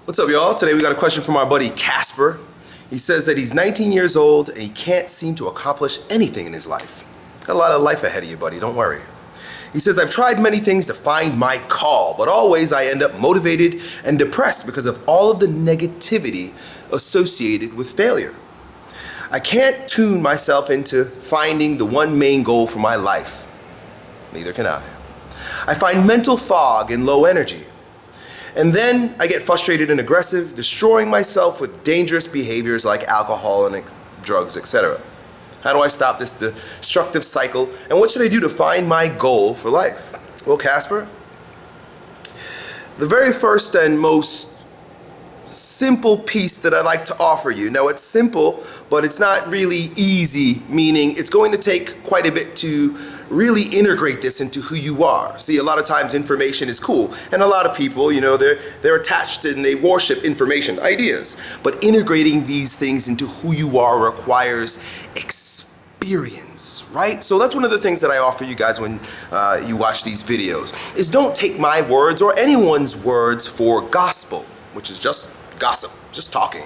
What's up, y'all? Today we got a question from our buddy Casper. He says that he's 19 years old and he can't seem to accomplish anything in his life. Got a lot of life ahead of you, buddy, don't worry. He says, I've tried many things to find my call, but always I end up motivated and depressed because of all of the negativity associated with failure. I can't tune myself into finding the one main goal for my life. Neither can I. I find mental fog and low energy. And then I get frustrated and aggressive, destroying myself with dangerous behaviors like alcohol and drugs, etc. How do I stop this destructive cycle? And what should I do to find my goal for life? Well, Casper, the very first and most simple piece that I'd like to offer you. Now, it's simple, but it's not really easy, meaning it's going to take quite a bit to really integrate this into who you are. See, a lot of times information is cool, and a lot of people, they're attached and they worship information, ideas. But integrating these things into who you are requires experience, right? So that's one of the things that I offer you guys when you watch these videos, is don't take my words or anyone's words for gospel, which is just gossip, just talking.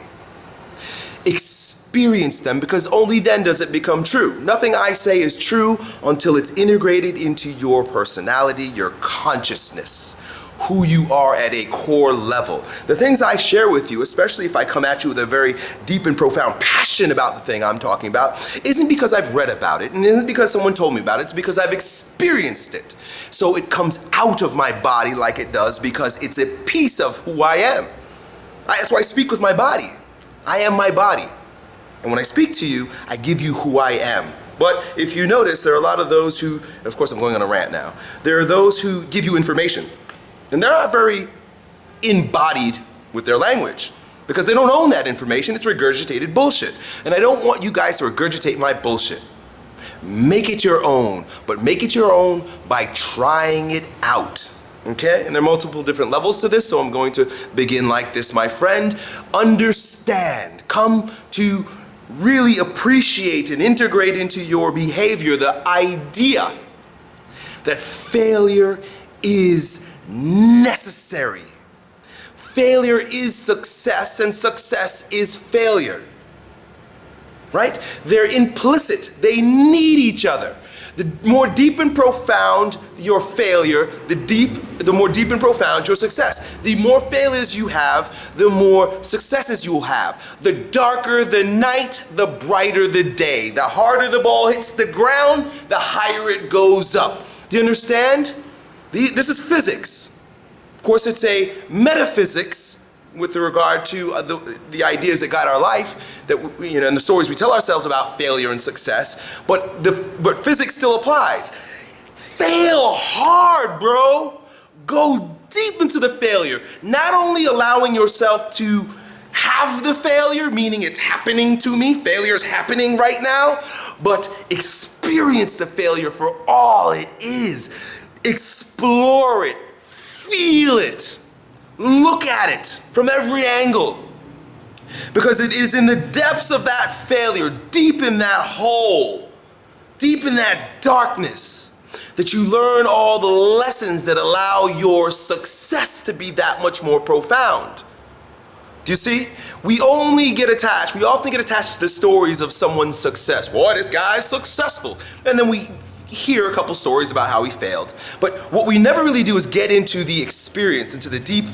Experience them, because only then does it become true. Nothing I say is true until it's integrated into your personality, your consciousness, who you are at a core level. The things I share with you, especially if I come at you with a very deep and profound passion about the thing I'm talking about, isn't because I've read about it, and isn't because someone told me about it, it's because I've experienced it. So it comes out of my body like it does because it's a piece of who I am. That's why I speak with my body. I am my body. And when I speak to you, I give you who I am. But if you notice, there are a lot of those who, and of course I'm going on a rant now, there are those who give you information. And they're not very embodied with their language, because they don't own that information. It's regurgitated bullshit. And I don't want you guys to regurgitate my bullshit. Make it your own, but make it your own by trying it out. Okay? And there are multiple different levels to this, so I'm going to begin like this, my friend. Understand, come to really appreciate and integrate into your behavior the idea that failure is necessary. Failure is success, and success is failure. Right? They're implicit. They need each other. The more deep and profound your failure, the more deep and profound your success. The more failures you have, the more successes you will have. The darker the night, the brighter the day. The harder the ball hits the ground, the higher it goes up. Do you understand? This is physics. Of course, it's a metaphysics with regard to the ideas that guide our life, that and the stories we tell ourselves about failure and success. But physics still applies. Fail hard, bro. Go deep into the failure. Not only allowing yourself to have the failure, meaning it's happening to me, failure's happening right now, but experience the failure for all it is. Explore it. Feel it. Look at it from every angle, because it is in the depths of that failure, deep in that hole, deep in that darkness, that you learn all the lessons that allow your success to be that much more profound. Do you see? We often get attached to the stories of someone's success. Boy, this guy's successful. And then we hear a couple stories about how he failed. But what we never really do is get into the experience, into the deep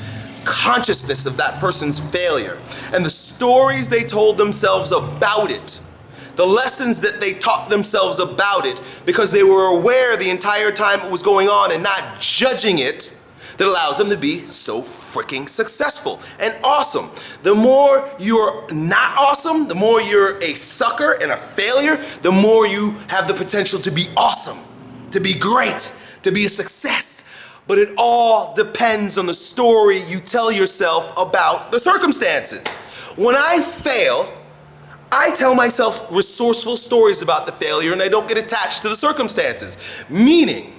consciousness of that person's failure, and the stories they told themselves about it, the lessons that they taught themselves about it, because they were aware the entire time it was going on and not judging it, that allows them to be so freaking successful and awesome. The more you're not awesome, the more you're a sucker and a failure, the more you have the potential to be awesome, to be great, to be a success. But it all depends on the story you tell yourself about the circumstances. When I fail, I tell myself resourceful stories about the failure, and I don't get attached to the circumstances. Meaning,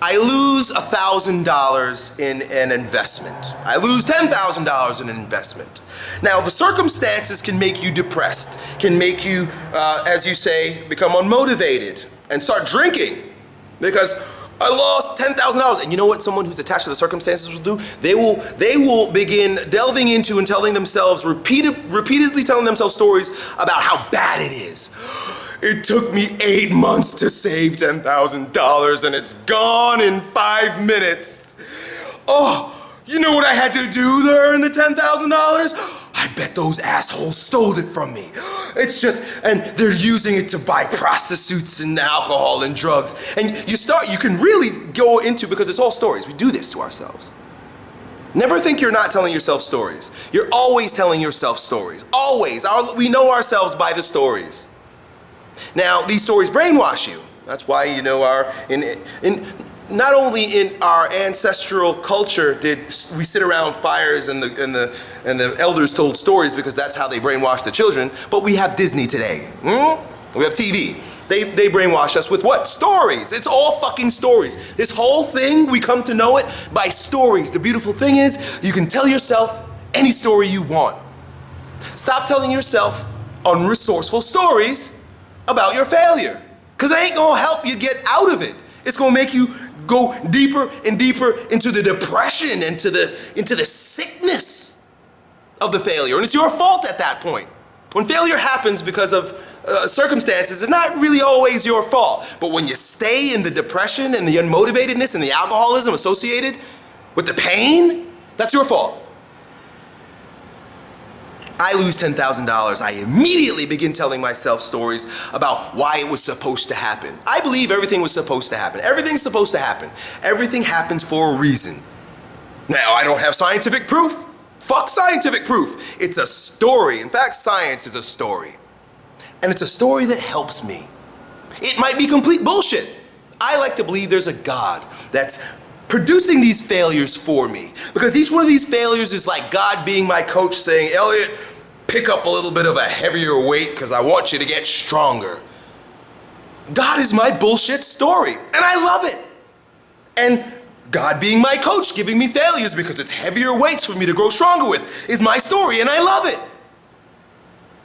I lose $1,000 in an investment. I lose $10,000 in an investment. Now, the circumstances can make you depressed, can make you, as you say, become unmotivated and start drinking. Because I lost $10,000. And you know what someone who's attached to the circumstances will do? They will begin delving into and telling themselves, repeatedly telling themselves stories about how bad it is. It took me 8 months to save $10,000 and it's gone in 5 minutes. Oh, you know what I had to do to earn the $10,000? I bet those assholes stole it from me. It's just, and they're using it to buy prostitutes and alcohol and drugs. And you can really go into, because it's all stories. We do this to ourselves. Never think you're not telling yourself stories. You're always telling yourself stories. Always. We know ourselves by the stories. Now, these stories brainwash you. That's why, you know, not only in our ancestral culture did we sit around fires and the elders told stories, because that's how they brainwashed the children, but we have Disney today. We have TV. They brainwash us with what? Stories. It's all fucking stories. This whole thing, we come to know it by stories. The beautiful thing is, you can tell yourself any story you want. Stop telling yourself unresourceful stories about your failure, because it ain't gonna help you get out of it. It's gonna make you go deeper and deeper into the depression, into the sickness of the failure. And it's your fault at that point. When failure happens because of circumstances, it's not really always your fault. But when you stay in the depression and the unmotivatedness and the alcoholism associated with the pain, that's your fault. I lose $10,000, I immediately begin telling myself stories about why it was supposed to happen. I believe everything was supposed to happen. Everything's supposed to happen. Everything happens for a reason. Now, I don't have scientific proof. Fuck scientific proof. It's a story. In fact, science is a story. And it's a story that helps me. It might be complete bullshit. I like to believe there's a God that's producing these failures for me. Because each one of these failures is like God being my coach saying, Elliott, pick up a little bit of a heavier weight because I want you to get stronger. God is my bullshit story, and I love it. And God being my coach, giving me failures because it's heavier weights for me to grow stronger with, is my story, and I love it.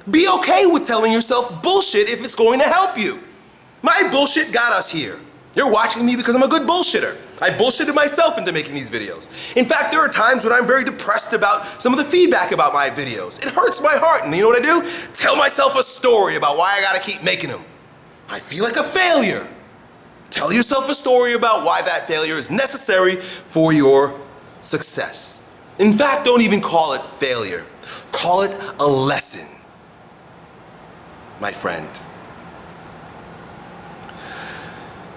Be okay with telling yourself bullshit if it's going to help you. My bullshit got us here. You're watching me because I'm a good bullshitter. I bullshitted myself into making these videos. In fact, there are times when I'm very depressed about some of the feedback about my videos. It hurts my heart, and you know what I do? Tell myself a story about why I gotta keep making them. I feel like a failure. Tell yourself a story about why that failure is necessary for your success. In fact, don't even call it failure. Call it a lesson, my friend.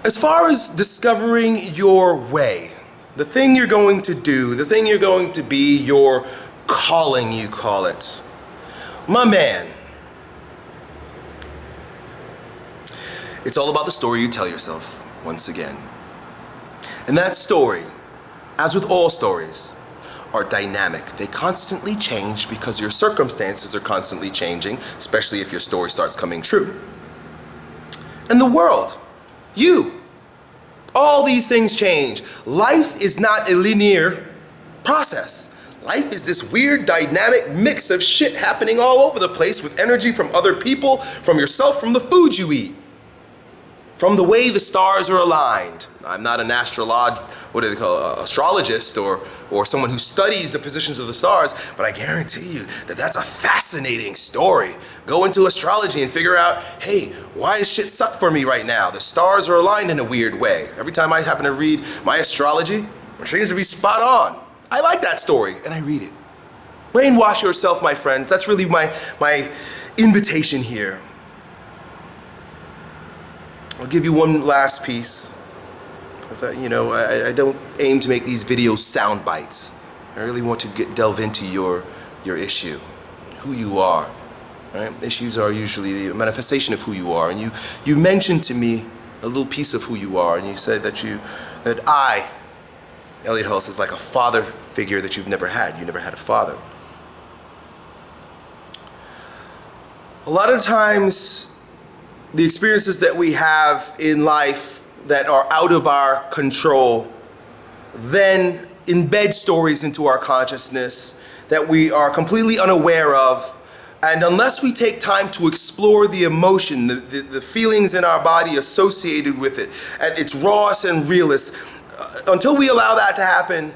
As far as discovering your way, the thing you're going to do, the thing you're going to be, your calling, you call it. My man, it's all about the story you tell yourself, once again. And that story, as with all stories, are dynamic. They constantly change because your circumstances are constantly changing, especially if your story starts coming true. And the world, you. All these things change. Life is not a linear process. Life is this weird dynamic mix of shit happening all over the place, with energy from other people, from yourself, from the food you eat, from the way the stars are aligned. I'm not an astrologist or someone who studies the positions of the stars, but I guarantee you that that's a fascinating story. Go into astrology and figure out, hey, why does shit suck for me right now? The stars are aligned in a weird way. Every time I happen to read my astrology, it seems to be spot on. I like that story, and I read it. Brainwash yourself, my friends. That's really my invitation here. I'll give you one last piece. I don't aim to make these videos sound bites. I really want to delve into your issue, who you are. Right? Issues are usually the manifestation of who you are. And you mentioned to me a little piece of who you are, and you said that I, Elliott Hulse, is like a father figure that you've never had. You never had a father. A lot of times, the experiences that we have in life that are out of our control then embed stories into our consciousness that we are completely unaware of, And unless we take time to explore the emotion, the feelings in our body associated with it, at its rawest and realest, until we allow that to happen,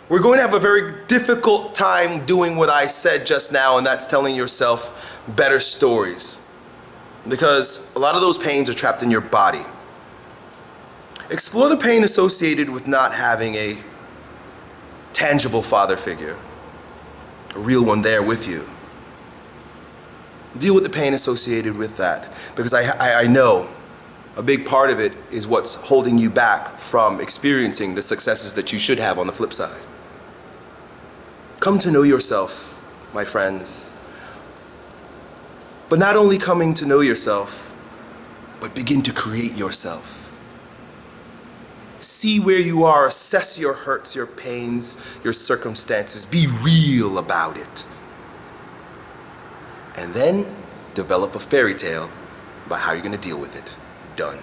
we're going to have a very difficult time doing what I said just now, and that's telling yourself better stories. Because a lot of those pains are trapped in your body. Explore the pain associated with not having a tangible father figure, a real one there with you. Deal with the pain associated with that, because I know a big part of it is what's holding you back from experiencing the successes that you should have on the flip side. Come to know yourself, my friends. But not only coming to know yourself, but begin to create yourself. See where you are, assess your hurts, your pains, your circumstances. Be real about it. And then develop a fairy tale about how you're going to deal with it. Done.